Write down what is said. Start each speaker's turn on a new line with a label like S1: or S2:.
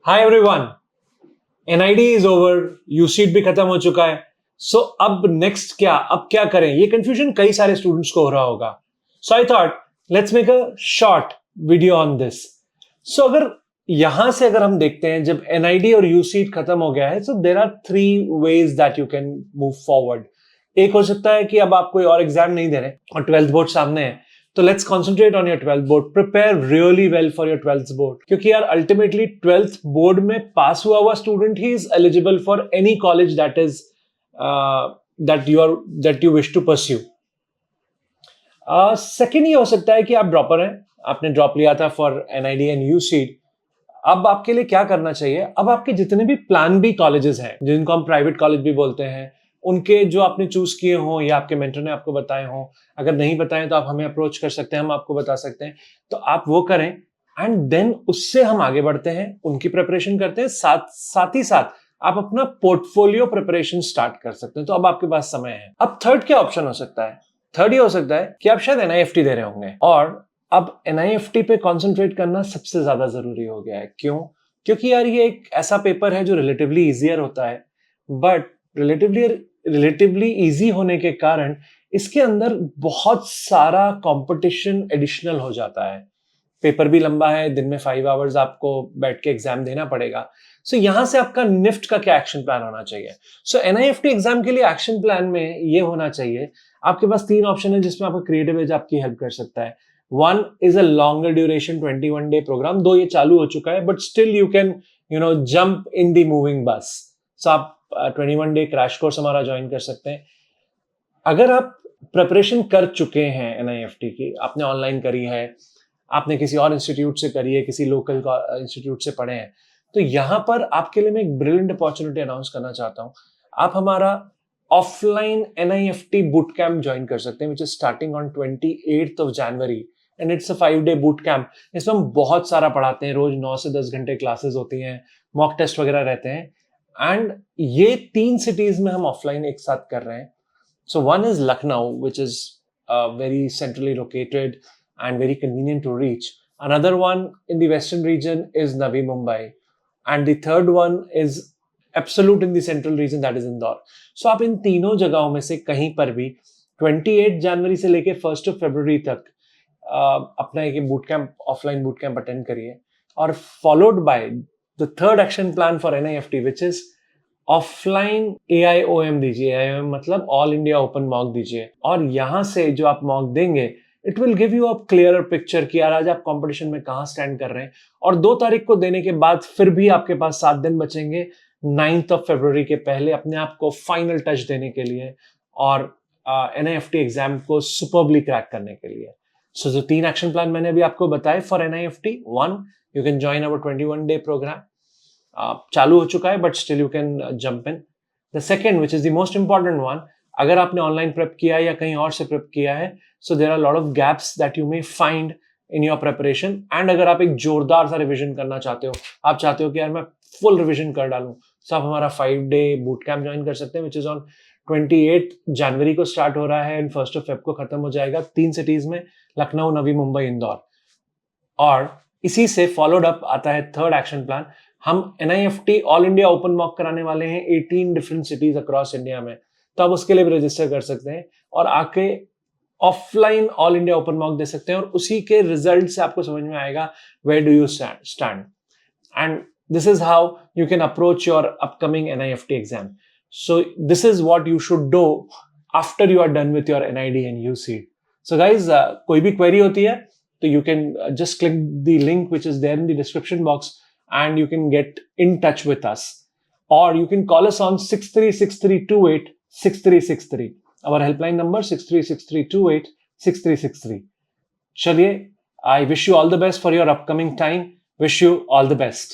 S1: Hi everyone, NID is over, UCEED भी खत्म हो चुका है। सो अब नेक्स्ट क्या, अब क्या करें, ये कंफ्यूजन कई सारे स्टूडेंट्स को हो रहा होगा। So I thought let's make a short video on this. So अगर यहां से अगर हम देखते हैं, जब एनआईडी और यूसीट खत्म हो गया है, so there are three ways that you can move forward. एक हो सकता है कि अब आप कोई और एग्जाम नहीं दे रहे और ट्वेल्थ बोर्ड सामने है, तो let's concentrate on your twelfth board, prepare really well for your twelfth board, क्योंकि यार अल्टीमेटली ट्वेल्थ बोर्ड में पास हुआ स्टूडेंट ही is eligible for any college that you wish to pursue. Second ये हो सकता है कि आप ड्रॉपर हैं, आपने ड्रॉप लिया था फॉर एनआईडी एंड यूसीट। अब आपके लिए क्या करना चाहिए, अब आपके जितने भी प्लान बी कॉलेजेस हैं, जिनको हम प्राइवेट कॉलेज भी बोलते हैं, उनके जो आपने चूज किए हों या आपके मेंटर ने आपको बताए हों, अगर नहीं बताएं तो आप हमें अप्रोच कर सकते हैं, हम आपको बता सकते हैं, तो आप वो करें। एंड देन उससे हम आगे बढ़ते हैं, उनकी प्रिपरेशन करते हैं, साथ ही साथ आप अपना पोर्टफोलियो प्रिपरेशन स्टार्ट कर सकते हैं। तो अब आपके पास समय है। अब थर्ड क्या ऑप्शन हो सकता है? थर्ड ये हो सकता है कि आप शायद एनआईएफटी दे रहे होंगे, और अब एनआईएफटी पे कंसंट्रेट करना सबसे ज्यादा जरूरी हो गया है। क्यों? क्योंकि यार ये एक ऐसा पेपर है जो रिलेटिवली इजियर होता है, बट रिलेटिवली इजी होने के कारण इसके अंदर बहुत सारा कंपटीशन एडिशनल हो जाता है। पेपर भी लंबा है, दिन में 5 आवर्स आपको बैठ के एग्जाम देना पड़ेगा। सो यहां से आपका निफ्ट का क्या एक्शन प्लान होना चाहिए? सो एनआईएफटी एग्जाम के लिए एक्शन प्लान में ये होना चाहिए, आपके पास 3 ऑप्शन है जिसमें आपका क्रिएटिव एज आपकी हेल्प कर सकता है। One is a longer duration 21 day program, दो ये चालू हो चुका है, but still you can jump in the moving bus. So आप 21 डे क्रैश कोर्स हमारा ज्वाइन कर सकते हैं। अगर आप प्रिपरेशन कर चुके हैं एनआईएफटी की, आपने ऑनलाइन करी है, आपने किसी और इंस्टीट्यूट से करी है, किसी लोकल इंस्टीट्यूट से पढ़े हैं, तो यहां पर आपके लिए मैं एक ब्रिलियंट अपॉर्चुनिटी अनाउंस करना चाहता हूं। आप हमारा offline NIFT boot camp join कर सकते हैं, which is starting on 28th of January, and it's a 5 day boot camp. इसमें हम बहुत सारा पढ़ाते हैं, रोज 9 से 10 घंटे क्लासेस होती हैं, मॉक टेस्ट वगैरह रहते हैं, एंड ये 3 सिटीज में हम ऑफलाइन एक साथ कर रहे हैं। So one is Lucknow, which is very centrally located and very convenient to reach. Another one in the western region is Navi Mumbai, and the third one is absolute in the central region, that is Indore. So आप इन तीनों जगहों में से कहीं पर भी 28 जनवरी से लेके 1 फरवरी तक अपना एक boot camp, offline boot camp attend करिए, और followed by the third action plan for NIFT, which is offline AIOM दीजिए। AIOM मतलब ऑल इंडिया ओपन मॉक दीजिए, और यहां से जो आप मॉक देंगे, it will give you a clear picture कि यार आज आप कंपटीशन में कहां स्टैंड कर रहे हैं। और 2 तारीख को देने के बाद फिर भी आपके पास 7 दिन बचेंगे 9th ऑफ फरवरी के पहले अपने आप को फाइनल टच देने के लिए और एनआईएफटी एग्जाम को सुपरबली क्रैक करने के लिए। सो जो 3 एक्शन प्लान मैंने अभी आपको बताए for NIFT, one, you can join our 21 day programme, चालू हो चुका है, but still you can jump in. The second, which is the most important one, अगर आपने ऑनलाइन प्रेप किया है या कहीं और से प्रेप किया है, so there are lot of gaps that you may find in your preparation. And अगर आप एक जोरदार सा रिविजन करना चाहते हो, आप चाहते हो कि यार मैं फुल रिविजन कर डालूं, तो आप हमारा 5 डे बूट कैंप ज्वाइन कर सकते हैं, विच इज ऑन 28 जनवरी को स्टार्ट हो रहा है एंड 1 फेब को खत्म हो जाएगा, 3 सिटीज में, लखनऊ, नवी मुंबई, इंदौर। और इसी से फॉलोड अप आता है थर्ड एक्शन प्लान। हम NIFT all India open mock कराने वाले हैं 18 डिफरेंट सिटीज अक्रॉस इंडिया में, तो आप उसके लिए भी रजिस्टर कर सकते हैं और आके offline all India open mock दे सकते हैं, और उसी के रिजल्ट से आपको समझ में आएगा where do you stand, and this is how you can approach your upcoming NIFT exam. So this is what you should do after you are done with your NID and UCEED. So guys, कोई भी query होती है तो you can just click the link which is there in the description box and you can get in touch with us, or you can call us on 6363286363. Our helpline number 6363286363. चलिए, I wish you all the best for your upcoming time. Wish you all the best.